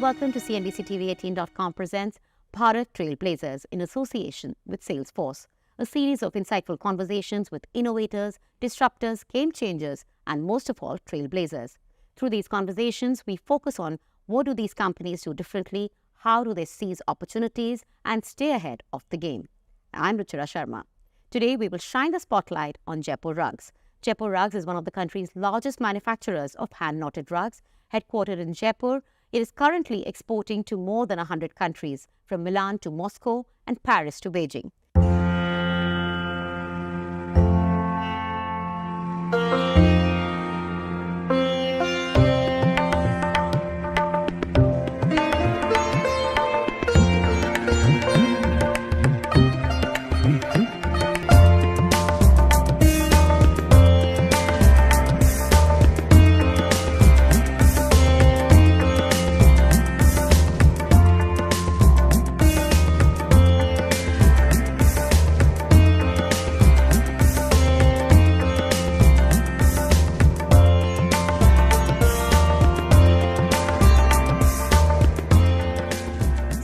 welcome to CNBC-TV18.com presents Bharat Trailblazers in association with Salesforce, a series of insightful conversations with innovators, disruptors, game changers, and most of all, trailblazers. Through these conversations, we focus on what do these companies do differently, how do they seize opportunities, and stay ahead of the game. I'm Ruchira Sharma. Today, we will shine the spotlight on Jaipur Rugs. Jaipur Rugs is one of the country's largest manufacturers of hand-knotted rugs. Headquartered in Jaipur, it is currently exporting to more than 100 countries, from Milan to Moscow and Paris to Beijing.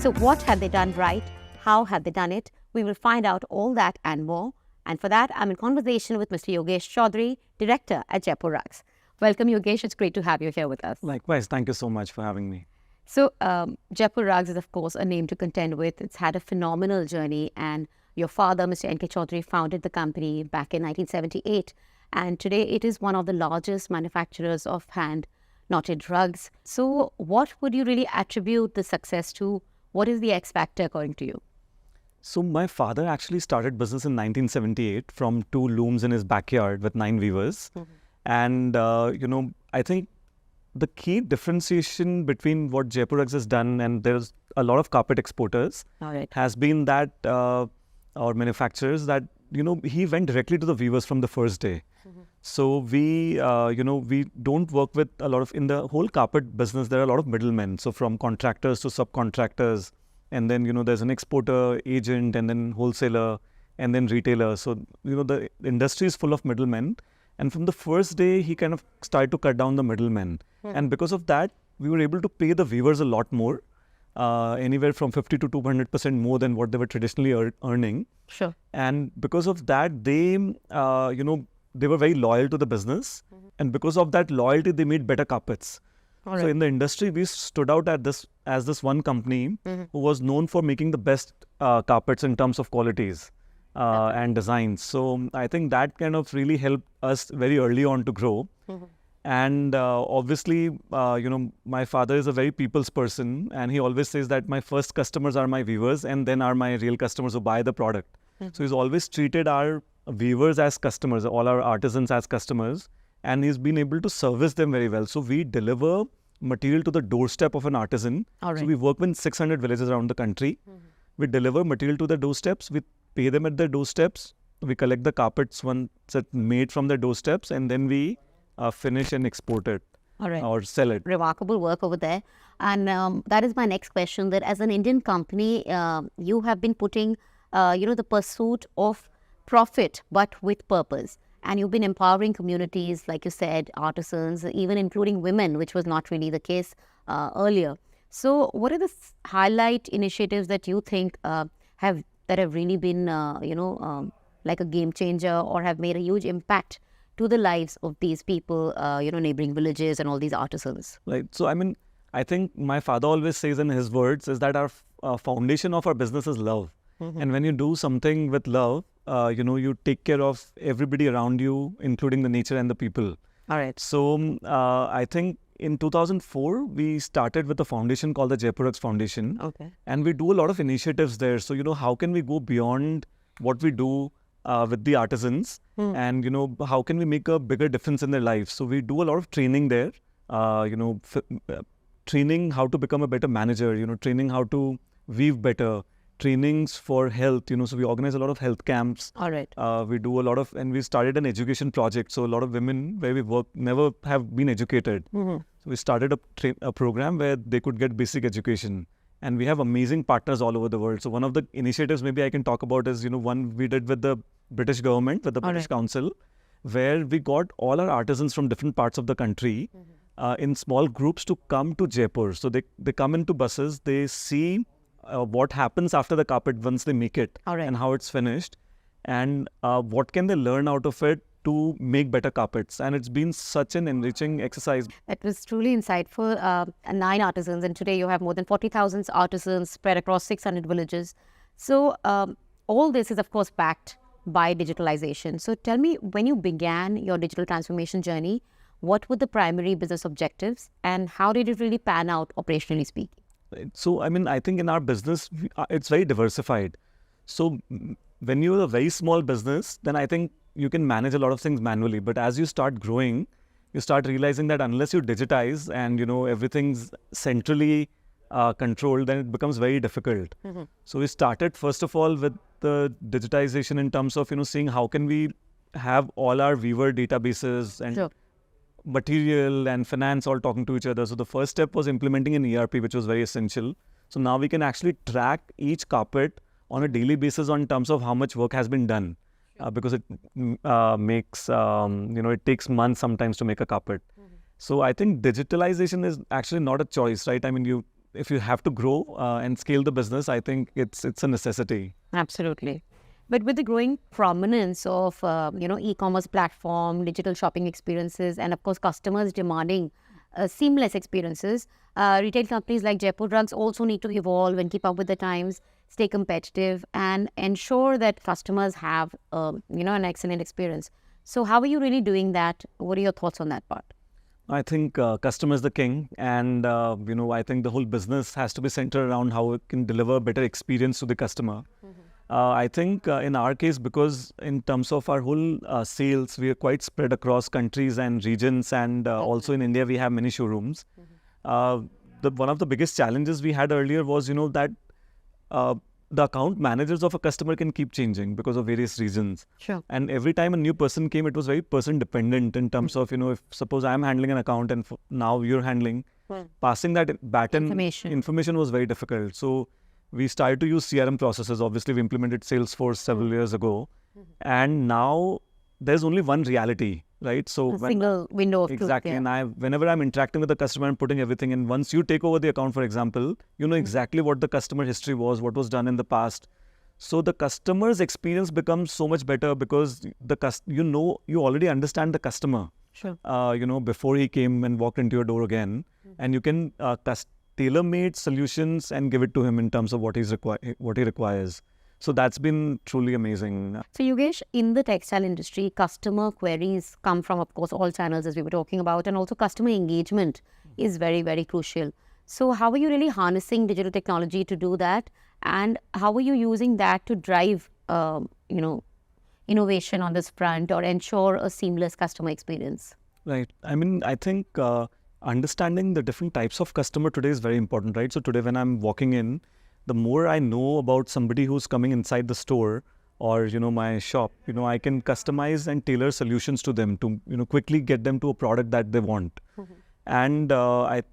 So what have they done right? How have they done it? We will find out all that and more. And for that, I'm in conversation with Mr. Yogesh Chaudhary, Director at Jaipur Rugs. Welcome, Yogesh. It's great to have you here with us. Likewise. Thank you so much for having me. So Jaipur Rugs is, of course, a name to contend with. It's had a phenomenal journey. And your father, Mr. N.K. Chaudhary, founded the company back in 1978. And today it is one of the largest manufacturers of hand-knotted rugs. So what would you really attribute the success to? What is the X factor according to you? So my father actually started business in 1978 from 2 looms in his backyard with 9 weavers. And, I think the key differentiation between what Jaipur Rugs has done, and there's a lot of carpet exporters, has been that our manufacturers that, he went directly to the weavers from the first day. So we, we don't work with a lot of, in the whole carpet business, there are a lot of middlemen. So from contractors to subcontractors, and then, there's an exporter, agent, and then wholesaler, and then retailer. So, the industry is full of middlemen. And from the first day, he kind of started to cut down the middlemen. And because of that, we were able to pay the weavers a lot more, anywhere from 50 to 200% more than what they were traditionally earning. Sure. And because of that, they, they were very loyal to the business. And because of that loyalty, they made better carpets. So in the industry, we stood out as this one company who was known for making the best carpets in terms of qualities and designs. So I think that kind of really helped us very early on to grow. And obviously, my father is a very people's person, and he always says that my first customers are my weavers and then are my real customers who buy the product. So he's always treated our weavers as customers, all our artisans as customers, and he's been able to service them very well. So we deliver material to the doorstep of an artisan. So we work with 600 villages around the country. We deliver material to the doorsteps. We pay them at their doorsteps. We collect the carpets once it's made from their doorsteps, and then we finish and export it or sell it. Remarkable work over there. And that is my next question, that as an Indian company, you have been putting, the pursuit of profit, but with purpose. And you've been empowering communities, like you said, artisans, even including women, which was not really the case earlier. So what are the highlight initiatives that you think have really been, like a game changer, or have made a huge impact to the lives of these people, neighboring villages and all these artisans? Right. So, I think my father always says in his words is that our foundation of our business is love. And when you do something with love, you take care of everybody around you, including the nature and the people. So I think in 2004, we started with a foundation called the Jaipur Rugs Foundation. And we do a lot of initiatives there. So, how can we go beyond what we do with the artisans? And, how can we make a bigger difference in their lives? So we do a lot of training there, training how to become a better manager, training how to weave better, trainings for health, so we organize a lot of health camps. We do a lot of, and we started an education project. So a lot of women where we work never have been educated. So we started a program where they could get basic education. And we have amazing partners all over the world. So one of the initiatives maybe I can talk about is, one we did with the British government, with the British Council, where we got all our artisans from different parts of the country in small groups to come to Jaipur. So they come into buses, they see what happens after the carpet once they make it and how it's finished, and what can they learn out of it to make better carpets. And it's been such an enriching exercise. It was truly insightful. 9 artisans, and today you have more than 40,000 artisans spread across 600 villages. So all this is, of course, backed by digitalization. So tell me, when you began your digital transformation journey, what were the primary business objectives and how did it really pan out, operationally speaking? So, I mean, I think in our business, it's very diversified. So when you're a very small business, then I think you can manage a lot of things manually. But as you start growing, you start realizing that unless you digitize and, everything's centrally controlled, then it becomes very difficult. So we started, first of all, with the digitization in terms of, seeing how can we have all our viewer databases and material and finance all talking to each other. So the first step was implementing an ERP, which was very essential. So now we can actually track each carpet on a daily basis on terms of how much work has been done. Because it makes, it takes months sometimes to make a carpet. So I think digitalization is actually not a choice, right? I mean, if you have to grow and scale the business, I think it's a necessity. Absolutely. But with the growing prominence of, e-commerce platform, digital shopping experiences, and of course, customers demanding seamless experiences, retail companies like Jaipur Rugs also need to evolve and keep up with the times, stay competitive, and ensure that customers have, an excellent experience. So how are you really doing that? What are your thoughts on that part? I think customer is the king, and I think the whole business has to be centered around how it can deliver a better experience to the customer. I think in our case, because in terms of our whole sales, we are quite spread across countries and regions, and also in India we have many showrooms. One of the biggest challenges we had earlier was, that the account managers of a customer can keep changing because of various reasons. Sure. And every time a new person came, it was very person dependent in terms of, if suppose I'm handling an account and now you're handling, passing that baton information was very difficult. So we started to use CRM processes. Obviously, we implemented Salesforce several years ago. And now there's only one reality, right? So single window of truth. Exactly. And whenever I'm interacting with the customer, I'm putting everything in. Once you take over the account, for example, you know exactly what the customer history was, what was done in the past. So the customer's experience becomes so much better because you already understand the customer. Sure. Before he came and walked into your door again, and you can tailor-made solutions and give it to him in terms of what he requires. So that's been truly amazing. So Yogesh, in the textile industry, customer queries come from, of course, all channels as we were talking about, and also customer engagement is very, very crucial. So how are you really harnessing digital technology to do that? And how are you using that to drive, innovation on this front or ensure a seamless customer experience? Right. I mean, I think understanding the different types of customer today is very important, right? So today when I'm walking in, the more I know about somebody who's coming inside the store or, my shop, I can customize and tailor solutions to them to, quickly get them to a product that they want. And the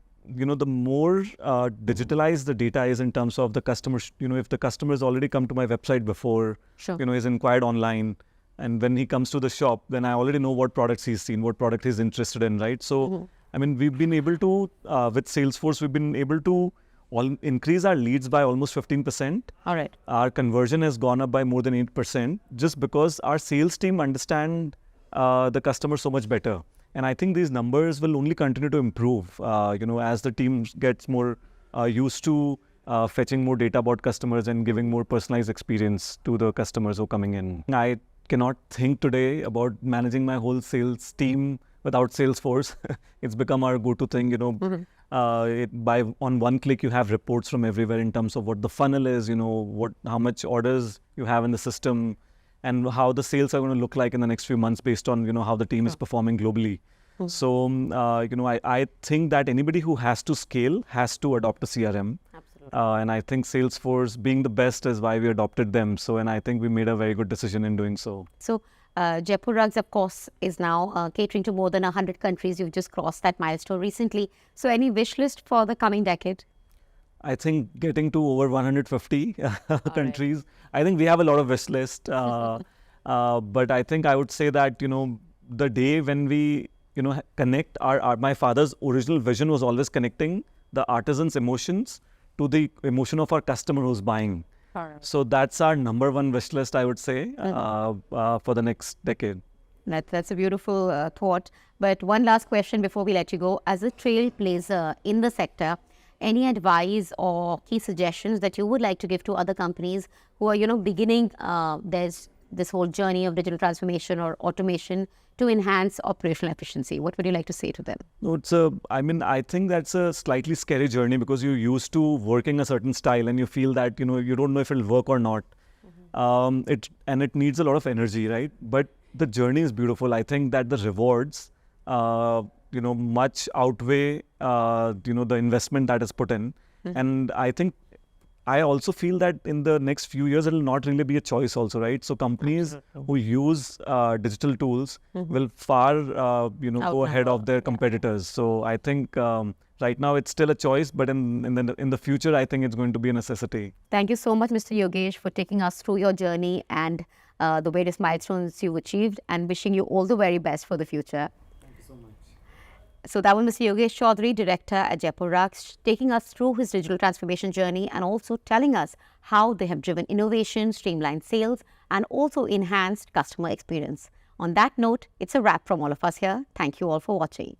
more digitalized the data is in terms of the customer, if the customer has already come to my website before, he's inquired online, and when he comes to the shop, then I already know what products he's seen, what product he's interested in, right? So, I mean, we've been able to, with Salesforce, we've been able to increase our leads by almost 15%. All right. Our conversion has gone up by more than 8% just because our sales team understand the customer so much better. And I think these numbers will only continue to improve, as the team gets more used to fetching more data about customers and giving more personalized experience to the customers who are coming in. I cannot think today about managing my whole sales team without Salesforce. It's become our go-to thing, on one click you have reports from everywhere in terms of what the funnel is, how much orders you have in the system, and how the sales are going to look like in the next few months based on, how the team is performing globally. So, I think that anybody who has to scale has to adopt a CRM. Absolutely. And I think Salesforce being the best is why we adopted them. So, and I think we made a very good decision in doing so. So, Jaipur Rugs, of course, is now catering to more than 100 countries. You've just crossed that milestone recently. So, any wish list for the coming decade? I think getting to over 150 countries. Right. I think we have a lot of wish list. But I think I would say that, the day when we, connect my father's original vision was always connecting the artisan's emotions to the emotion of our customer who's buying. So that's our number one wish list, I would say, for the next decade. That's a beautiful thought. But one last question before we let you go. As a trailblazer in the sector, any advice or key suggestions that you would like to give to other companies who are, beginning there's this whole journey of digital transformation or automation to enhance operational efficiency? What would you like to say to them? No, I think that's a slightly scary journey because you're used to working a certain style and you feel that, you don't know if it'll work or not. It needs a lot of energy, right? But the journey is beautiful. I think that the rewards, much outweigh, the investment that is put in. And I also feel that in the next few years, it will not really be a choice also, right? So companies who use digital tools will far, go ahead of their competitors. So I think right now it's still a choice, but in the future, I think it's going to be a necessity. Thank you so much, Mr. Yogesh, for taking us through your journey and the various milestones you've achieved, and wishing you all the very best for the future. Thank you so much. So that was Mr. Yogesh Chaudhary, director at Jaipur Rugs, taking us through his digital transformation journey and also telling us how they have driven innovation, streamlined sales, and also enhanced customer experience. On that note, it's a wrap from all of us here. Thank you all for watching.